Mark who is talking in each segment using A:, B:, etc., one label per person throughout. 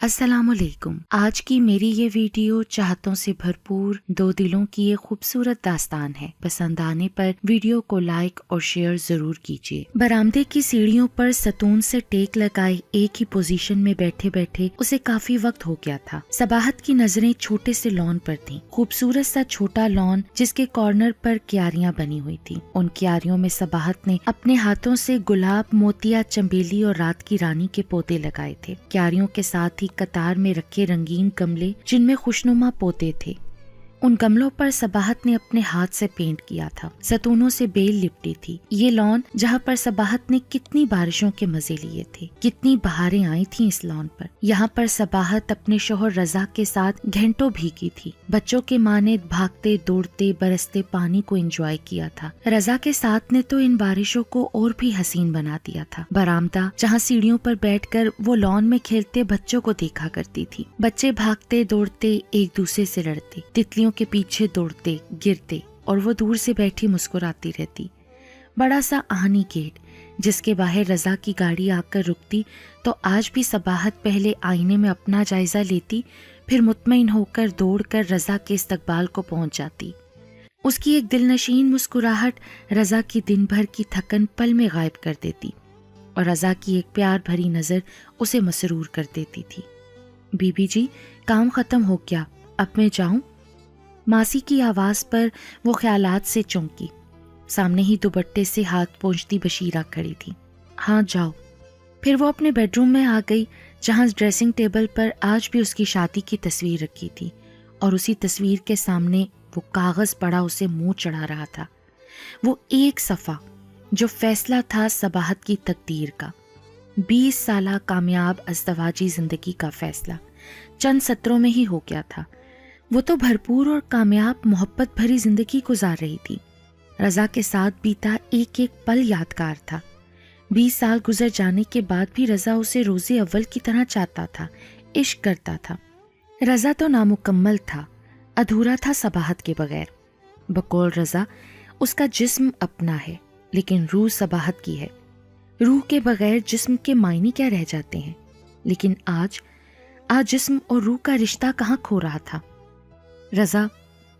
A: السلام علیکم۔ آج کی میری یہ ویڈیو چاہتوں سے بھرپور دو دلوں کی ایک خوبصورت داستان ہے۔ پسند آنے پر ویڈیو کو لائک اور شیئر ضرور کیجیے۔ برآمدے کی سیڑھیوں پر ستون سے ٹیک لگائے ایک ہی پوزیشن میں بیٹھے بیٹھے اسے کافی وقت ہو گیا تھا۔ صباحت کی نظریں چھوٹے سے لان پر تھیں، خوبصورت سا چھوٹا لان جس کے کارنر پر کیاریاں بنی ہوئی تھیں۔ ان کیاریوں میں صباحت نے اپنے ہاتھوں سے گلاب، موتیا، چنبیلی اور رات کی رانی کے پودے لگائے تھے۔ کیاریوں کے ساتھ ہی قطار میں رکھے رنگین گملے جن میں خوشنما پودے تھے، ان گملوں پر صباحت نے اپنے ہاتھ سے پینٹ کیا تھا۔ ستونوں سے بیل لپٹی تھی۔ یہ لان جہاں پر صباحت نے کتنی بارشوں کے مزے لیے تھے، کتنی بہاریں آئی تھیں اس لان پر۔ یہاں پر صباحت اپنے شوہر رضا کے ساتھ گھنٹوں بھیگی تھی، بچوں کے مانند بھاگتے دوڑتے برستے پانی کو انجوائے کیا تھا۔ رضا کے ساتھ نے تو ان بارشوں کو اور بھی حسین بنا دیا تھا۔ برآمدہ جہاں سیڑھیوں پر بیٹھ کر وہ لان میں کھیلتے بچوں کو دیکھا کرتی تھی۔ بچے بھاگتے دوڑتے ایک دوسرے سے لڑتے، تتلیوں کے پیچھے دوڑتے گرتے، اور وہ دور سے بیٹھی مسکراتی رہتی۔ بڑا سا آہنی گیٹ جس کے باہر رضا کی گاڑی آ کر رکتی تو آج بھی صباحت پہلے آئینے میں اپنا جائزہ لیتی، پھر مطمئن ہو کر دوڑ کر رضا کے استقبال کو پہنچ جاتی۔ اس کی ایک دلنشین مسکراہٹ رضا کی دن بھر کی تھکن پل میں غائب کر دیتی، اور رضا کی ایک پیار بھری نظر اسے مسرور کر دیتی تھی۔ بی بی جی، کام ختم ہو گیا، اب میں جاؤں؟ ماسی کی آواز پر وہ خیالات سے چونکی۔ سامنے ہی دوپٹے سے ہاتھ پونچھتی بشیرہ کھڑی تھی۔ ہاں جاؤ۔ پھر وہ اپنے بیڈ روم میں آ گئی جہاں ڈریسنگ ٹیبل پر آج بھی اس کی شادی کی تصویر رکھی تھی، اور اسی تصویر کے سامنے وہ کاغذ پڑا اسے منہ چڑھا رہا تھا۔ وہ ایک صفحہ جو فیصلہ تھا صباحت کی تقدیر کا، 20 سالہ کامیاب ازدواجی زندگی کا فیصلہ چند سطروں میں ہی ہو گیا تھا۔ وہ تو بھرپور اور کامیاب محبت بھری زندگی گزار رہی تھی۔ رضا کے ساتھ بیتا ایک ایک پل یادگار تھا۔ 20 سال گزر جانے کے بعد بھی رضا اسے روزے اول کی طرح چاہتا تھا، عشق کرتا تھا۔ رضا تو نامکمل تھا، ادھورا تھا صباحت کے بغیر۔ بقول رضا اس کا جسم اپنا ہے، لیکن روح صباحت کی ہے۔ روح کے بغیر جسم کے معنی کیا رہ جاتے ہیں؟ لیکن آج جسم اور روح کا رشتہ کہاں کھو رہا تھا۔ رضا،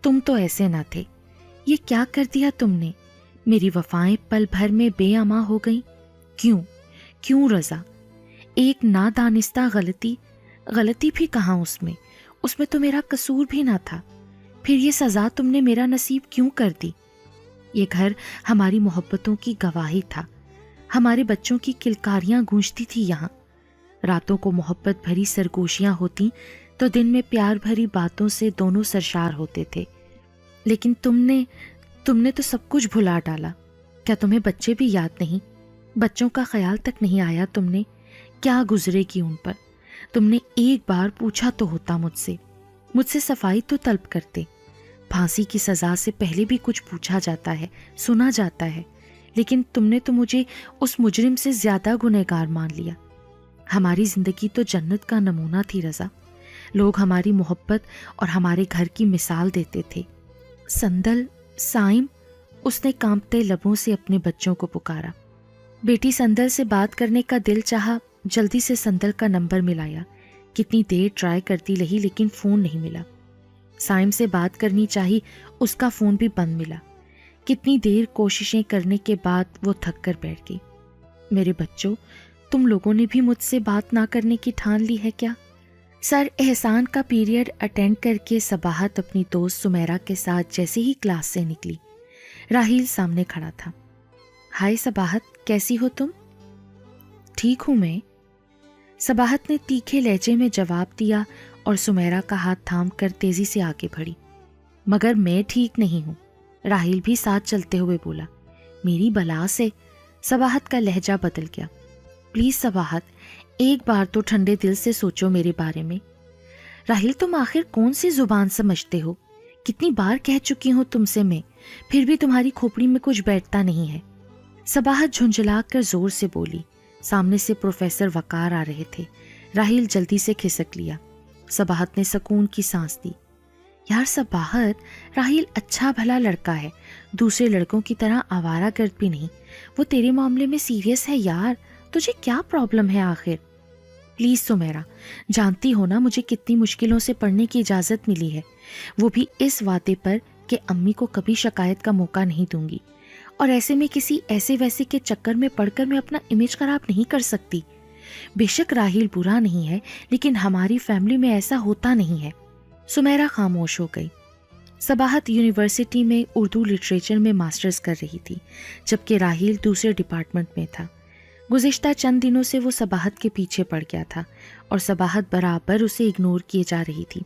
A: تم تو ایسے نہ تھے، یہ کیا کر دیا تم نے؟ میری وفائیں پل بھر میں بے اما ہو گئیں۔ کیوں رضا؟ ایک نادانستہ غلطی بھی کہاں اس میں تو میرا قصور بھی نہ تھا، پھر یہ سزا تم نے میرا نصیب کیوں کر دی؟ یہ گھر ہماری محبتوں کی گواہی تھا، ہمارے بچوں کی کلکاریاں گونجتی تھی یہاں، راتوں کو محبت بھری سرگوشیاں ہوتی تو دن میں پیار بھری باتوں سے دونوں سرشار ہوتے تھے، لیکن تم نے تو سب کچھ بھلا ڈالا۔ کیا تمہیں بچے بھی یاد نہیں؟ بچوں کا خیال تک نہیں آیا تم نے؟ کیا گزرے گی ان پر؟ تم نے ایک بار پوچھا تو ہوتا مجھ سے صفائی تو طلب کرتے۔ پھانسی کی سزا سے پہلے بھی کچھ پوچھا جاتا ہے، سنا جاتا ہے، لیکن تم نے تو مجھے اس مجرم سے زیادہ گنہگار مان لیا۔ ہماری زندگی تو جنت کا نمونہ تھی رضا، لوگ ہماری محبت اور ہمارے گھر کی مثال دیتے تھے۔ سندل، سائم، اس نے کانپتے لبوں سے اپنے بچوں کو پکارا۔ بیٹی سندل سے بات کرنے کا دل چاہا، جلدی سے سندل کا نمبر ملایا۔ کتنی دیر ٹرائی کرتی رہی لیکن فون نہیں ملا۔ سائم سے بات کرنی چاہی، اس کا فون بھی بند ملا۔ کتنی دیر کوششیں کرنے کے بعد وہ تھک کر بیٹھ گئی۔ میرے بچوں، تم لوگوں نے بھی مجھ سے بات نہ کرنے کی ٹھان لی ہے کیا؟ سر احسان کا پیریڈ اٹینڈ کر کے صباحت اپنی دوست سمیرہ کے ساتھ جیسے ہی کلاس سے نکلی، راحیل سامنے کھڑا تھا۔ ہائے صباحت، کیسی ہو تم؟ ٹھیک ہوں میں، صباحت نے تیکھے لہجے میں جواب دیا اور سمیرہ کا ہاتھ تھام کر تیزی سے آگے بڑھی۔ مگر میں ٹھیک نہیں ہوں، راحیل بھی ساتھ چلتے ہوئے بولا۔ میری بلا سے، صباحت کا لہجہ بدل گیا۔ پلیز صباحت، ایک بار تو ٹھنڈے دل سے سوچو میرے بارے میں۔ راحیل، تم آخر کون سی زبان سمجھتے ہو؟ کتنی بار کہہ چکی ہوں تم سے میں، پھر بھی تمہاری کھوپڑی میں کچھ بیٹھتا نہیں ہے۔ صباحت جھنجھلا کر زور سے بولی۔ سامنے سے پروفیسر وقار آ رہے تھے۔ راحیل جلدی سے کھسک لیا۔ صباحت نے سکون کی سانس دی۔ یار صباحت، راحیل اچھا بھلا لڑکا ہے، دوسرے لڑکوں کی طرح آوارہ گرد بھی نہیں، وہ تیرے معاملے میں سیریس ہے یار، تجھے کیا پرابلم ہے آخر؟ پلیز سمیرا، جانتی ہو نا مجھے کتنی مشکلوں سے پڑھنے کی اجازت ملی ہے، وہ بھی اس وعدے پر کہ امی کو کبھی شکایت کا موقع نہیں دوں گی، اور ایسے میں کسی ایسے ویسے کے چکر میں پڑھ کر میں اپنا امیج خراب نہیں کر سکتی۔ بے شک راحیل برا نہیں ہے، لیکن ہماری فیملی میں ایسا ہوتا نہیں ہے۔ سمیرا خاموش ہو گئی۔ صباحت یونیورسٹی میں اردو لٹریچر میں ماسٹرز کر رہی تھی، جبکہ راحیل دوسرے ڈپارٹمنٹ میں تھا۔ گزشتہ چند دنوں سے وہ صباحت کے پیچھے پڑ گیا تھا اور صباحت برابر اسے اگنور کیے جا رہی تھی۔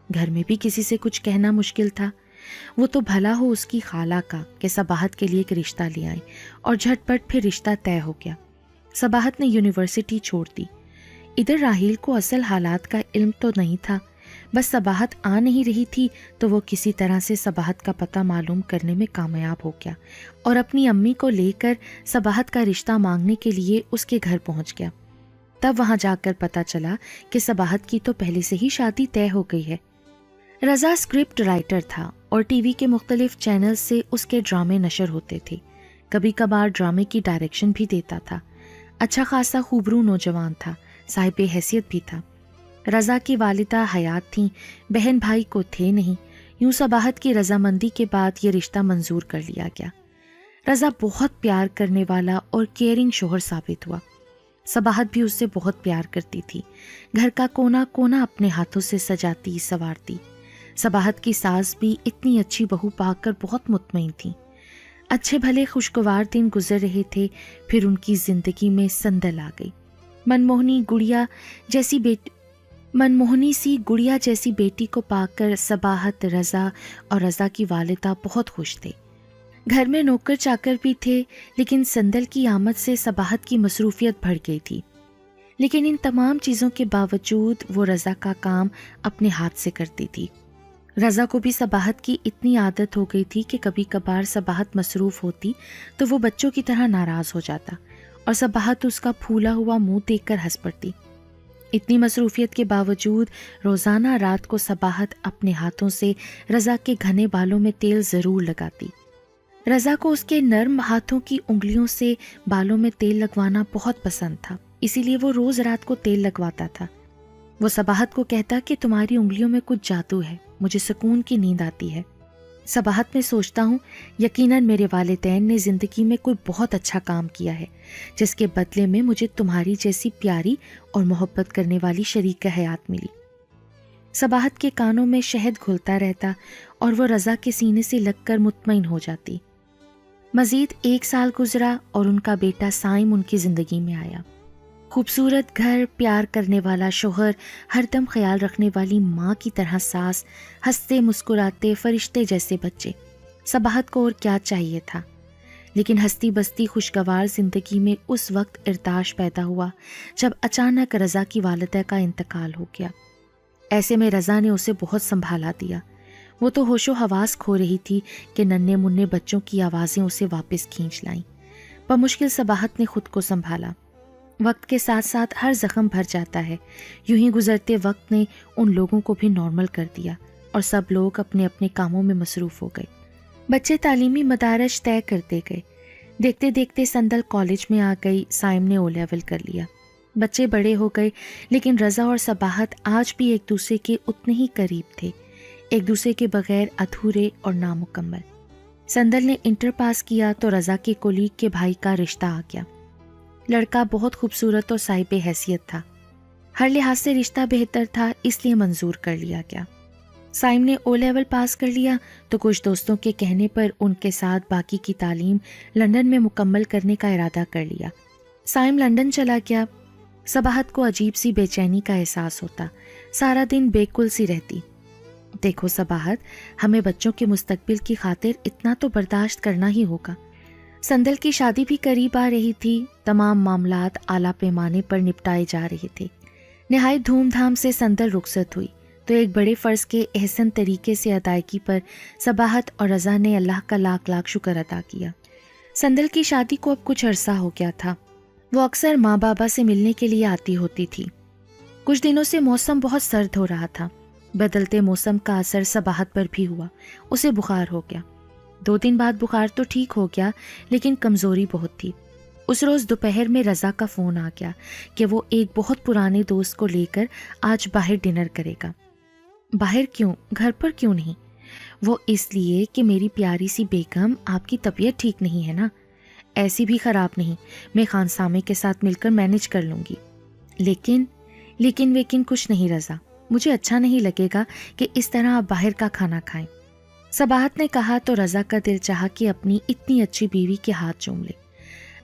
A: گھر میں بھی کسی سے کچھ کہنا مشکل تھا۔ وہ تو بھلا ہو اس کی خالہ کا کہ صباحت کے لیے ایک رشتہ لے آئیں، اور جھٹ پٹ پھر رشتہ طے ہو گیا۔ صباحت نے یونیورسٹی چھوڑ دی۔ ادھر راحیل کو اصل حالات کا علم تو نہیں تھا، بس صباحت آ نہیں رہی تھی تو وہ کسی طرح سے صباحت کا پتہ معلوم کرنے میں کامیاب ہو گیا اور اپنی امی کو لے کر صباحت کا رشتہ مانگنے کے لیے اس کے گھر پہنچ گیا۔ تب وہاں جا کر پتہ چلا کہ صباحت کی تو پہلے سے ہی شادی طے ہو گئی ہے۔ رضا اسکرپٹ رائٹر تھا اور ٹی وی کے مختلف چینل سے اس کے ڈرامے نشر ہوتے تھے۔ کبھی کبھار ڈرامے کی ڈائریکشن بھی دیتا تھا۔ اچھا خاصا خوبرو نوجوان تھا، صاحب حیثیت بھی تھا۔ رضا کی والدہ حیات تھیں، بہن بھائی کو تھے نہیں۔ یوں صباحت کی رضامندی کے بعد یہ رشتہ منظور کر لیا گیا۔ رضا بہت پیار کرنے والا اور کیئرنگ شوہر ثابت ہوا۔ صباحت بھی اس سے بہت پیار کرتی تھی، گھر کا کونا کونا اپنے ہاتھوں سے سجاتی سنوارتی۔ صباحت کی ساس بھی اتنی اچھی بہو پا کر بہت مطمئن تھی۔ اچھے بھلے خوشگوار دن گزر رہے تھے، پھر ان کی زندگی میں سندل آ گئی۔ منموہنی سی گڑیا جیسی بیٹی کو پا کر صباحت، رضا اور رضا کی والدہ بہت خوش تھے۔ گھر میں نوکر چاکر بھی تھے، لیکن سندل کی آمد سے صباحت کی مصروفیت بڑھ گئی تھی۔ لیکن ان تمام چیزوں کے باوجود وہ رضا کا کام اپنے ہاتھ سے کرتی تھی۔ رضا کو بھی صباحت کی اتنی عادت ہو گئی تھی کہ کبھی کبھار صباحت مصروف ہوتی تو وہ بچوں کی طرح ناراض ہو جاتا اور صباحت اس کا پھولا ہوا منہ دیکھ کر ہنس پڑتی۔ اتنی مصروفیت کے باوجود روزانہ رات کو صباحت اپنے ہاتھوں سے رضا کے گھنے بالوں میں تیل ضرور لگاتی۔ رضا کو اس کے نرم ہاتھوں کی انگلیوں سے بالوں میں تیل لگوانا بہت پسند تھا، اسی لیے وہ روز رات کو تیل لگواتا تھا۔ وہ صباحت کو کہتا کہ تمہاری انگلیوں میں کچھ جادو ہے، مجھے سکون کی نیند آتی ہے۔ صباحت میں سوچتا ہوں یقیناً میرے والدین نے زندگی میں کوئی بہت اچھا کام کیا ہے، جس کے بدلے میں مجھے تمہاری جیسی پیاری اور محبت کرنے والی شریک حیات ملی۔ صباحت کے کانوں میں شہد گھلتا رہتا اور وہ رضا کے سینے سے لگ کر مطمئن ہو جاتی۔ مزید 1 سال گزرا اور ان کا بیٹا سائم ان کی زندگی میں آیا۔ خوبصورت گھر، پیار کرنے والا شوہر، ہر دم خیال رکھنے والی ماں کی طرح ساس، ہنستے مسکراتے فرشتے جیسے بچے۔ صباحت کو اور کیا چاہیے تھا؟ لیکن ہستی بستی خوشگوار زندگی میں اس وقت ارتاش پیدا ہوا جب اچانک رضا کی والدہ کا انتقال ہو گیا۔ ایسے میں رضا نے اسے بہت سنبھالا دیا۔ وہ تو ہوش و حواس کھو رہی تھی کہ ننھے منھے بچوں کی آوازیں اسے واپس کھینچ لائیں۔ بمشکل صباحت نے خود کو سنبھالا۔ وقت کے ساتھ ساتھ ہر زخم بھر جاتا ہے، یوں ہی گزرتے وقت نے ان لوگوں کو بھی نارمل کر دیا اور سب لوگ اپنے اپنے کاموں میں مصروف ہو گئے۔ بچے تعلیمی مدارج طے کرتے گئے۔ دیکھتے دیکھتے سندل کالج میں آ گئی، سائم نے او لیول کر لیا۔ بچے بڑے ہو گئے، لیکن رضا اور صباحت آج بھی ایک دوسرے کے اتنے ہی قریب تھے، ایک دوسرے کے بغیر ادھورے اور نامکمل۔ سندل نے انٹر پاس کیا تو رضا کے کولیگ کے بھائی کا رشتہ آ گیا۔ لڑکا بہت خوبصورت اور صاحب حیثیت تھا، ہر لحاظ سے رشتہ بہتر تھا، اس لیے منظور کر لیا گیا۔ سائم نے او لیول پاس کر لیا تو کچھ دوستوں کے کہنے پر ان کے ساتھ باقی کی تعلیم لندن میں مکمل کرنے کا ارادہ کر لیا۔ سائم لندن چلا گیا۔ صباحت کو عجیب سی بے چینی کا احساس ہوتا، سارا دن بیکل سی رہتی۔ دیکھو صباحت، ہمیں بچوں کے مستقبل کی خاطر اتنا تو برداشت کرنا ہی ہوگا۔ سندل کی شادی بھی قریب آ رہی تھی، تمام معاملات اعلیٰ پیمانے پر نپٹائے جا رہے تھے۔ نہایت دھوم دھام سے سندل رخصت ہوئی تو ایک بڑے فرض کے احسن طریقے سے ادائیگی پر صباحت اور رضا نے اللہ کا لاکھ لاکھ شکر ادا کیا۔ سندل کی شادی کو اب کچھ عرصہ ہو گیا تھا۔ وہ اکثر ماں بابا سے ملنے کے لیے آتی ہوتی تھی۔ کچھ دنوں سے موسم بہت سرد ہو رہا تھا۔ بدلتے موسم کا اثر صباحت پر بھی ہوا، اسے بخار ہو گیا۔ 2 دن بعد بخار تو ٹھیک ہو گیا، لیکن کمزوری بہت تھی۔ اس روز دوپہر میں رضا کا فون آ گیا کہ وہ ایک بہت پرانے دوست کو لے کر آج باہر ڈنر کرے گا۔ باہر کیوں؟ گھر پر کیوں نہیں؟ وہ اس لیے کہ میری پیاری سی بیگم، آپ کی طبیعت ٹھیک نہیں ہے نا؟ ایسی بھی خراب نہیں، میں خان سامے کے ساتھ مل کر مینج کر لوں گی۔ لیکن کچھ نہیں رضا، مجھے اچھا نہیں لگے گا کہ اس طرح آپ باہر کا کھانا کھائیں۔ صباحت نے کہا تو رضا کا دل چاہا کہ اپنی اتنی اچھی بیوی کے ہاتھ چوم لے۔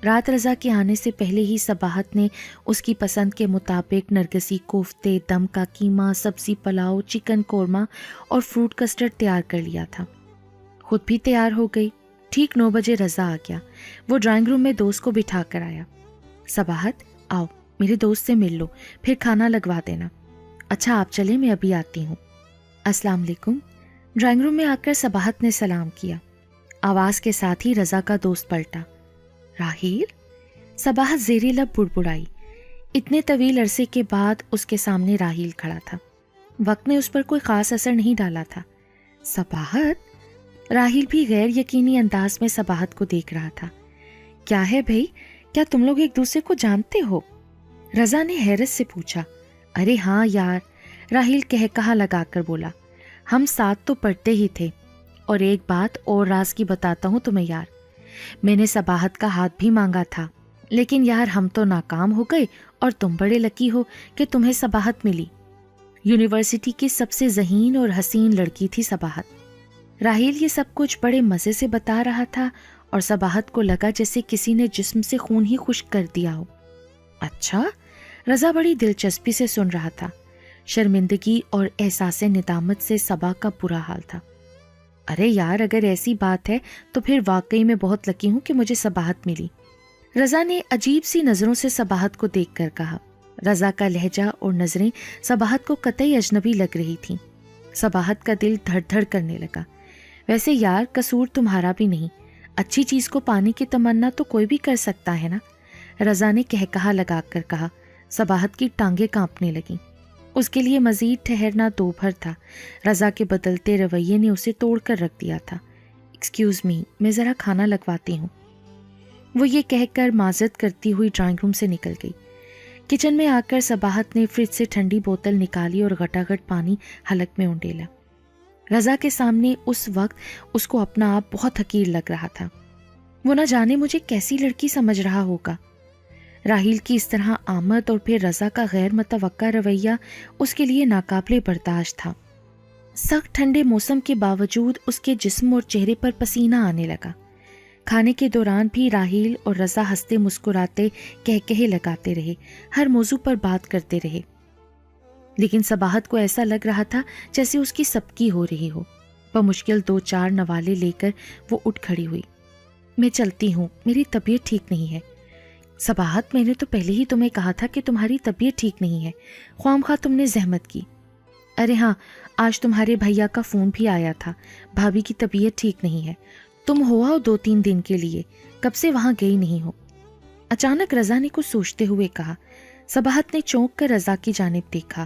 A: رات رضا کے آنے سے پہلے ہی صباحت نے اس کی پسند کے مطابق نرگسی کوفتے، دم کا قیمہ، سبزی پلاؤ، چکن قورمہ اور فروٹ کسٹرڈ تیار کر لیا تھا۔ خود بھی تیار ہو گئی۔ ٹھیک 9 بجے رضا آ گیا۔ وہ ڈرائنگ روم میں دوست کو بٹھا کر آیا۔ صباحت، آؤ میرے دوست سے مل لو، پھر کھانا لگوا دینا۔ اچھا آپ چلیں، میں ابھی آتی ہوں۔ السلام علیکم۔ ڈرائنگ روم میں آ کر صباحت نے سلام کیا۔ آواز کے ساتھ ہی رضا کا دوست پلٹا۔ راحیل؟ صباحت زیر لب بڑبڑائی۔ اتنے طویل عرصے کے بعد اس کے سامنے راحیل کھڑا تھا۔ وقت نے اس پر کوئی خاص اثر نہیں ڈالا تھا۔ صباحت؟ راحیل بھی غیر یقینی انداز میں صباحت کو دیکھ رہا تھا۔ کیا ہے بھائی، کیا تم لوگ ایک دوسرے کو جانتے ہو؟ رضا نے حیرت سے پوچھا۔ ارے ہاں یار، راحیل کہا لگا کر بولا، ہم ساتھ تو پڑھتے ہی تھے۔ اور ایک بات اور راز کی بتاتا ہوں تمہیں یار، میں نے صباحت کا ہاتھ بھی مانگا تھا، لیکن یار ہم تو ناکام ہو گئے، اور تم بڑے لکی ہو کہ تمہیں صباحت ملی۔ یونیورسٹی کی سب سے ذہین اور حسین لڑکی تھی صباحت۔ راحیل یہ سب کچھ بڑے مزے سے بتا رہا تھا اور صباحت کو لگا جیسے کسی نے جسم سے خون ہی خشک کر دیا ہو۔ اچھا؟ رضا بڑی دلچسپی سے سن رہا تھا۔ شرمندگی اور احساس ندامت سے صبا کا برا حال تھا۔ ارے یار، اگر ایسی بات ہے تو پھر واقعی میں بہت لکی ہوں کہ مجھے صباحت ملی۔ رضا نے عجیب سی نظروں سے صباحت کو دیکھ کر کہا۔ رضا کا لہجہ اور نظریں صباحت کو قطعی اجنبی لگ رہی تھیں۔ صباحت کا دل دھڑ دھڑ کرنے لگا۔ ویسے یار قصور تمہارا بھی نہیں، اچھی چیز کو پانے کی تمنا تو کوئی بھی کر سکتا ہے نا، رضا نے کہا لگا کر کہا۔ صباحت کی ٹانگیں کانپنے لگیں۔ اس کے لیے مزید ٹھہرنا دوپہر تھا۔ رضا کے بدلتے رویے نے اسے توڑ کر رکھ دیا تھا۔ ایکسکیوز می، میں ذرا کھانا لگواتی ہوں۔ وہ یہ کہہ کر معذرت کرتی ہوئی ڈرائنگ روم سے نکل گئی۔ کچن میں آ کر صباحت نے فریج سے ٹھنڈی بوتل نکالی اور گھٹاگھٹ پانی حلق میں انڈیلا۔ رضا کے سامنے اس وقت اس کو اپنا آپ بہت حقیر لگ رہا تھا۔ وہ نہ جانے مجھے کیسی لڑکی سمجھ رہا ہوگا۔ راحیل کی اس طرح آمد اور پھر رضا کا غیر متوقع رویہ اس کے لیے ناقابل برداشت تھا۔ سخت ٹھنڈے موسم کے باوجود اس کے جسم اور چہرے پر پسینہ آنے لگا۔ کھانے کے دوران بھی راحیل اور رضا ہنستے مسکراتے کہے لگاتے رہے، ہر موضوع پر بات کرتے رہے، لیکن صباحت کو ایسا لگ رہا تھا جیسے اس کی سبکی ہو رہی ہو۔ بمشکل 2-4 نوالے لے کر وہ اٹھ کھڑی ہوئی۔ میں چلتی ہوں، میری طبیعت ٹھیک نہیں ہے۔ صباحت، میں نے تو پہلے ہی تمہیں کہا تھا کہ تمہاری طبیعت ٹھیک نہیں ہے، خواہ تم نے زحمت کی۔ ارے ہاں، آج تمہارے بھیا کا فون بھی آیا تھا، بھابھی کی طبیعت ٹھیک نہیں ہے، تم ہو آؤ 2-3 دن کے لیے، کب سے وہاں گئی نہیں ہو۔ اچانک رضا نے کچھ سوچتے ہوئے کہا۔ صباحت نے چونک کر رضا کی جانب دیکھا۔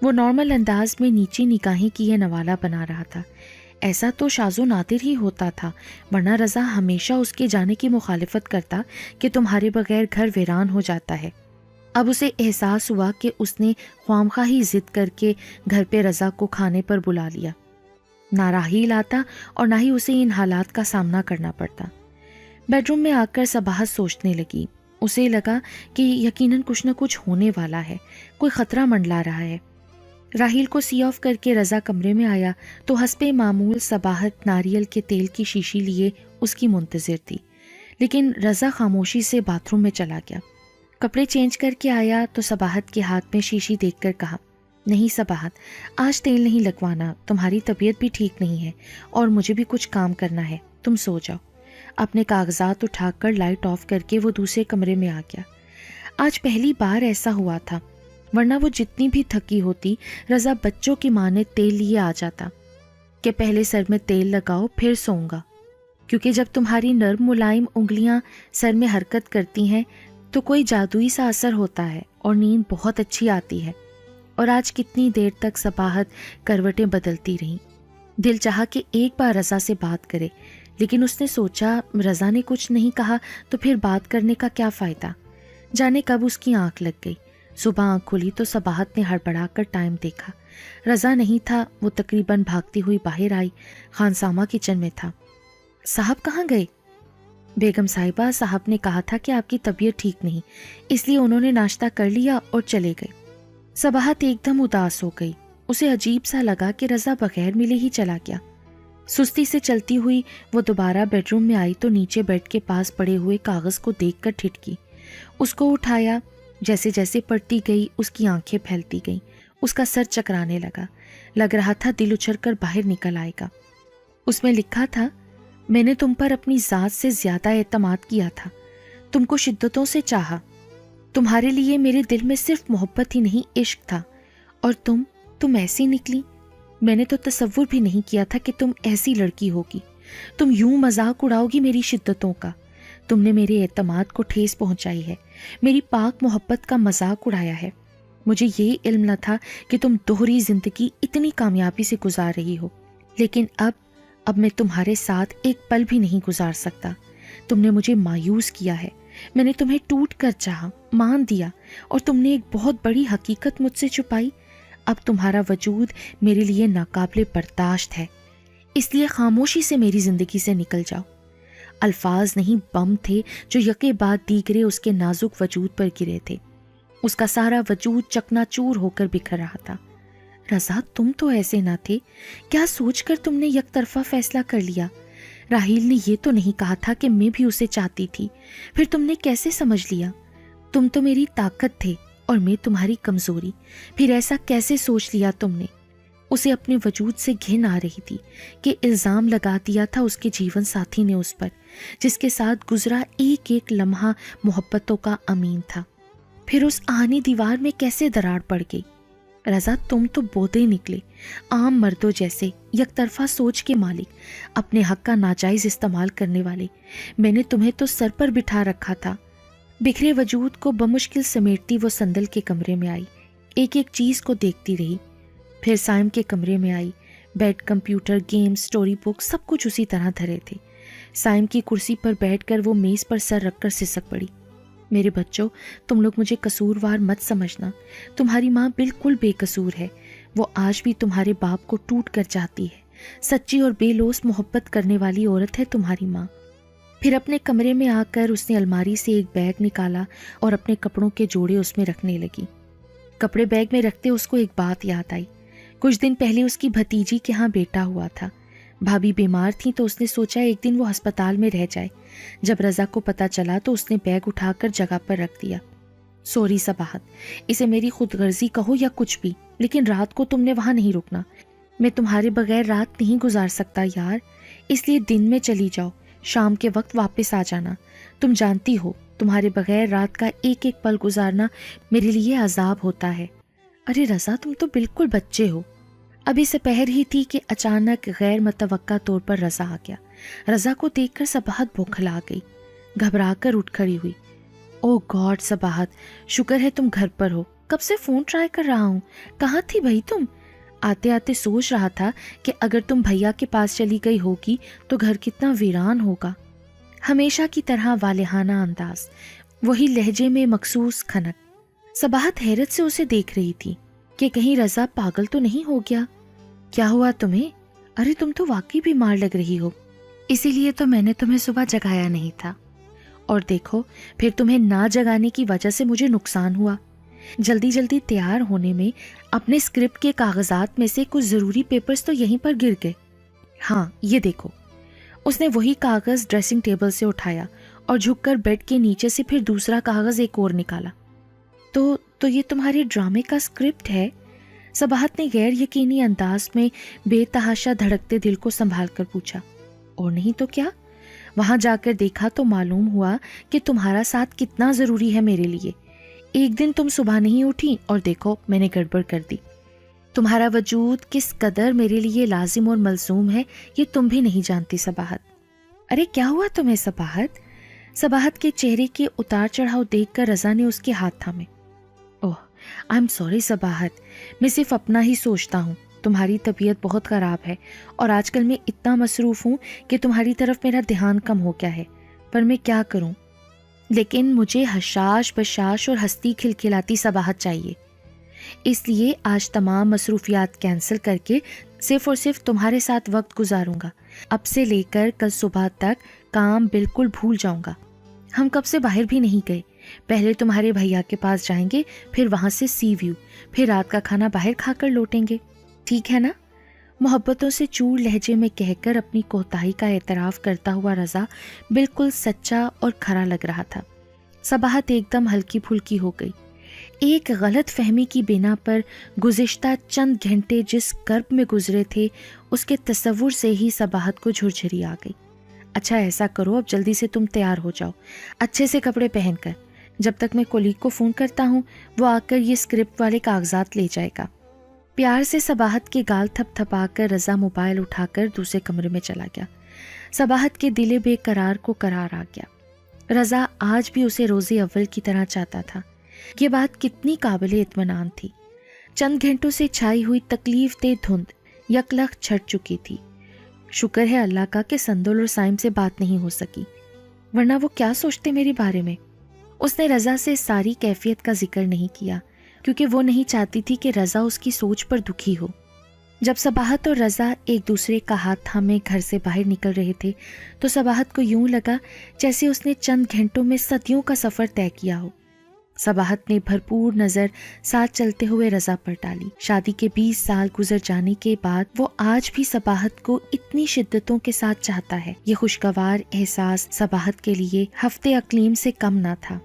A: وہ نارمل انداز میں نیچے نگاہیں کیے نوالہ بنا رہا تھا۔ ایسا تو شاذ و نادر ہی ہوتا تھا، ورنہ رضا ہمیشہ اس کے جانے کی مخالفت کرتا کہ تمہارے بغیر گھر ویران ہو جاتا ہے۔ اب اسے احساس ہوا کہ اس نے خواہ ہی ضد کر کے گھر پہ رضا کو کھانے پر بلا لیا۔ نہ راحیل آتا اور نہ ہی اسے ان حالات کا سامنا کرنا پڑتا۔ بیڈ روم میں آ کر صباحت سوچنے لگی۔ اسے لگا کہ یقیناً کچھ نہ کچھ ہونے والا ہے، کوئی خطرہ منڈلا رہا ہے۔ راحیل کو سی آف کر کے رضا کمرے میں آیا تو حسب معمول صباحت ناریل کے تیل کی شیشی لیے اس کی منتظر تھی، لیکن رضا خاموشی سے باتھ روم میں چلا گیا۔ کپڑے چینج کر کے آیا تو صباحت کے ہاتھ میں شیشی دیکھ کر کہا، نہیں صباحت، آج تیل نہیں لگوانا، تمہاری طبیعت بھی ٹھیک نہیں ہے اور مجھے بھی کچھ کام کرنا ہے، تم سو جاؤ۔ اپنے کاغذات اٹھا کر لائٹ آف کر کے وہ دوسرے کمرے میں آ گیا۔ آج پہلی بار ایسا ہوا تھا، ورنہ وہ جتنی بھی تھکی ہوتی رضا بچوں کی ماں نے تیل لیے آ جاتا کہ پہلے سر میں تیل لگاؤ پھر سوؤں گا، کیونکہ جب تمہاری نرم ملائم انگلیاں سر میں حرکت کرتی ہیں تو کوئی جادوئی سا اثر ہوتا ہے اور نیند بہت اچھی آتی ہے۔ اور آج کتنی دیر تک صباحت کروٹیں بدلتی رہیں۔ دل چاہا کہ ایک بار رضا سے بات کرے، لیکن اس نے سوچا رضا نے کچھ نہیں کہا تو پھر بات کرنے کا کیا فائدہ۔ جانے کب اس کی آنکھ لگ گئی۔ صبح آنکھ کھلی تو صباحت نے ہڑبڑا کر ٹائم دیکھا۔ رضا نہیں تھا، وہ تقریباً بھاگتی ہوئی باہر آئی۔ خانسامہ کچن میں تھا۔ صاحب کہاں گئے؟ بیگم صاحبہ، صاحب نے کہا تھا کہ آپ کی طبیعت ٹھیک نہیں، اس لیے انہوں نے ناشتہ کر لیا اور چلے گئے۔ صباحت ایک دم اداس ہو گئی۔ اسے عجیب سا لگا کہ رضا بغیر ملے ہی چلا گیا۔ سستی سے چلتی ہوئی وہ دوبارہ بیڈ روم میں آئی تو نیچے بیڈ کے پاس پڑے ہوئے کاغذ کو دیکھ کر ٹھٹکی۔ اس کو اٹھایا۔ جیسے جیسے پڑھتی گئی اس کی آنکھیں پھیلتی گئیں، اس کا سر چکرانے لگ رہا تھا دل اچھل کر باہر نکل آئے گا۔ اس میں لکھا تھا، میں نے تم پر اپنی ذات سے زیادہ اعتماد کیا تھا، تم کو شدتوں سے چاہا، تمہارے لیے میرے دل میں صرف محبت ہی نہیں عشق تھا، اور تم ایسی نکلی۔ میں نے تو تصور بھی نہیں کیا تھا کہ تم ایسی لڑکی ہوگی، تم یوں مذاق اڑاؤ گی میری شدتوں کا۔ تم نے میرے اعتماد کو ٹھیس پہنچائی ہے، میری پاک محبت کا مذاق اڑایا ہے۔ مجھے یہ علم نہ تھا کہ تم دوہری زندگی اتنی کامیابی سے گزار رہی ہو، لیکن اب میں تمہارے ساتھ ایک پل بھی نہیں گزار سکتا۔ تم نے مجھے مایوس کیا ہے، میں نے تمہیں ٹوٹ کر چاہا، مان دیا، اور تم نے ایک بہت بڑی حقیقت مجھ سے چھپائی۔ اب تمہارا وجود میرے لیے ناقابل برداشت ہے، اس لیے خاموشی سے میری زندگی سے نکل جاؤ۔ الفاظ نہیں، بم تھے جو یکے بعد دیگرے اس کے نازک وجود پر گرے تھے۔ اس کا سارا وجود چکنا چور ہو کر بکھر رہا تھا۔ رضا، تم تو ایسے نہ تھے، کیا سوچ کر تم نے یک طرفہ فیصلہ کر لیا؟ راحیل نے یہ تو نہیں کہا تھا کہ میں بھی اسے چاہتی تھی، پھر تم نے کیسے سمجھ لیا؟ تم تو میری طاقت تھے اور میں تمہاری کمزوری، پھر ایسا کیسے سوچ لیا تم نے؟ اسے اپنے وجود سے گھن آ رہی تھی کہ الزام لگا دیا تھا اس کے جیون ساتھی نے اس پر، جس کے ساتھ گزرا ایک ایک لمحہ محبتوں کا امین تھا۔ پھر اس آہنی دیوار میں کیسے دراڑ پڑ گئی؟ رضا، تم تو بودے نکلے، عام مردوں جیسے، یک طرفہ سوچ کے مالک، اپنے حق کا ناجائز استعمال کرنے والے۔ میں نے تمہیں تو سر پر بٹھا رکھا تھا۔ بکھرے وجود کو بمشکل سمیٹتی وہ صندل کے کمرے میں آئی، ایک ایک چیز کو دیکھتی رہی۔ پھر سائم کے کمرے میں آئی۔ بیڈ، کمپیوٹر، گیم، سٹوری بک، سب کچھ اسی طرح دھرے تھے۔ سائم کی کرسی پر بیٹھ کر وہ میز پر سر رکھ کر سسک پڑی۔ میرے بچوں، تم لوگ مجھے قصوروار مت سمجھنا، تمہاری ماں بالکل بے قصور ہے، وہ آج بھی تمہارے باپ کو ٹوٹ کر چاہتی ہے، سچی اور بے لوث محبت کرنے والی عورت ہے تمہاری ماں۔ پھر اپنے کمرے میں آ کر اس نے الماری سے ایک بیگ نکالا اور اپنے کپڑوں کے جوڑے اس میں رکھنے لگی۔ کپڑے بیگ میں رکھتے اس کو ایک بات یاد آئی۔ کچھ دن پہلے اس کی بھتیجی کے ہاں بیٹا ہوا تھا۔ بھابھی بیمار تھیں تو اس نے سوچا ایک دن وہ ہسپتال میں رہ جائے۔ جب رضا کو پتہ چلا تو اس نے بیگ اٹھا کر جگہ پر رکھ دیا۔ سوری صباحت، اسے میری خود غرضی کہو یا کچھ بھی، لیکن رات کو تم نے وہاں نہیں رکنا۔ میں تمہارے بغیر رات نہیں گزار سکتا یار، اس لیے دن میں چلی جاؤ، شام کے وقت واپس آ جانا۔ تم جانتی ہو تمہارے بغیر رات کا ایک ایک پل گزارنا میرے لیے عذاب ہوتا ہے۔ ارے رضا، تم تو بالکل بچے ہو۔ ابھی سپہر ہی تھی کہ اچانک غیر متوقع طور پر رضا آ گیا۔ رضا کو دیکھ کر صباحت بوکھلا گئی، گھبرا کر اٹھ کھڑی ہوئی۔ او گاڈ صباحت، شکر ہے تم گھر پر ہو، کب سے فون ٹرائی کر رہا ہوں، کہاں تھی بھائی تم؟ آتے آتے سوچ رہا تھا کہ اگر تم بھیا کے پاس چلی گئی ہوگی تو گھر کتنا ویران ہوگا۔ ہمیشہ کی طرح والہانہ انداز، وہی لہجے میں مخصوص کھنک۔ صباحت حیرت سے اسے دیکھ رہی تھی کہ کہیں رضا پاگل تو نہیں ہو گیا۔ کیا ہوا تمہیں؟ ارے تم تو واقعی بیمار لگ رہی ہو، اسی لیے تو میں نے تمہیں صبح جگایا نہیں تھا، اور دیکھو پھر تمہیں نہ جگانے کی وجہ سے مجھے نقصان ہوا۔ جلدی جلدی تیار ہونے میں اپنے اسکرپٹ کے کاغذات میں سے کچھ ضروری پیپرز تو یہیں پر گر گئے۔ ہاں یہ دیکھو۔ اس نے وہی کاغذ ڈریسنگ ٹیبل سے اٹھایا اور جھک کر بیڈ کے نیچے سے پھر دوسرا کاغذ ایک اور نکالا۔ تو یہ تمہارے ڈرامے کا اسکرپٹ ہے؟ صباحت نے غیر یقینی انداز میں بے تحاشا دھڑکتے دل کو سنبھال کر پوچھا۔ اور نہیں تو کیا، وہاں جا کر دیکھا تو معلوم ہوا کہ تمہارا ساتھ کتنا ضروری ہے میرے لیے۔ ایک دن تم صبح نہیں اٹھی اور دیکھو میں نے گڑبڑ کر دی۔ تمہارا وجود کس قدر میرے لیے لازم اور ملزوم ہے یہ تم بھی نہیں جانتی صباحت۔ ارے کیا ہوا تمہیں صباحت؟ صباحت کے چہرے کے اتار چڑھاؤ دیکھ کر رضا نے اس کے ہاتھ تھامے۔ اوہ آئی ایم سوری صباحت، میں صرف اپنا ہی سوچتا ہوں، تمہاری طبیعت بہت خراب ہے اور آج کل میں اتنا مصروف ہوں کہ تمہاری طرف میرا دھیان کم ہو گیا ہے، پر میں کیا کروں؟ لیکن مجھے حشاش بشاش اور ہستی کھلکھلاتی صباحت چاہیے، اس لیے آج تمام مصروفیات کینسل کر کے صرف اور صرف تمہارے ساتھ وقت گزاروں گا۔ اب سے لے کر کل صبح تک کام بالکل بھول جاؤں گا۔ ہم کب سے باہر بھی نہیں گئے، پہلے تمہارے بھیا کے پاس جائیں گے، پھر وہاں سے سی ویو، پھر رات کا کھانا باہر کھا کر لوٹیں گے، ٹھیک ہے نا؟ محبتوں سے چور لہجے میں کہہ کر اپنی کوتاہی کا اعتراف کرتا ہوا رضا بالکل سچا اور کھرا لگ رہا تھا۔ صباحت ایک دم ہلکی پھلکی ہو گئی۔ ایک غلط فہمی کی بنا پر گزشتہ چند گھنٹے جس کرب میں گزرے تھے اس کے تصور سے ہی صباحت کو جھرجھری آ گئی۔ اچھا ایسا کرو، اب جلدی سے تم تیار ہو جاؤ، اچھے سے کپڑے پہن کر، جب تک میں کولیگ کو فون کرتا ہوں وہ آ کر یہ اسکرپٹ والے کاغذات لے جائے گا۔ پیار سے صباحت کے گال تھپ تھپا کر رضا موبائل اٹھا کر دوسرے کمرے میں چلا گیا۔ صباحت کے دل بے قرار کو قرار آ گیا۔ رضا آج بھی اسے روز اول کی طرح چاہتا تھا۔ یہ بات کتنی قابل اطمینان تھی۔ چند گھنٹوں سے چھائی ہوئی تکلیف دہ دھند یکلخت چھٹ چکی تھی۔ شکر ہے اللہ کا کہ سندل اور سائم سے بات نہیں ہو سکی، ورنہ وہ کیا سوچتے میرے بارے میں۔ اس نے رضا سے ساری کیفیت کا ذکر نہیں کیا کیونکہ وہ نہیں چاہتی تھی کہ رضا اس کی سوچ پر دکھی ہو۔ جب صباحت اور رضا ایک دوسرے کا ہاتھ تھامے گھر سے باہر نکل رہے تھے تو صباحت کو یوں لگا جیسے اس نے چند گھنٹوں میں صدیوں کا سفر طے کیا ہو۔ صباحت نے بھرپور نظر ساتھ چلتے ہوئے رضا پر ڈالی۔ شادی کے 20 سال گزر جانے کے بعد وہ آج بھی صباحت کو اتنی شدتوں کے ساتھ چاہتا ہے۔ یہ خوشگوار احساس صباحت کے لیے ہفتے اقلیم سے کم نہ تھا۔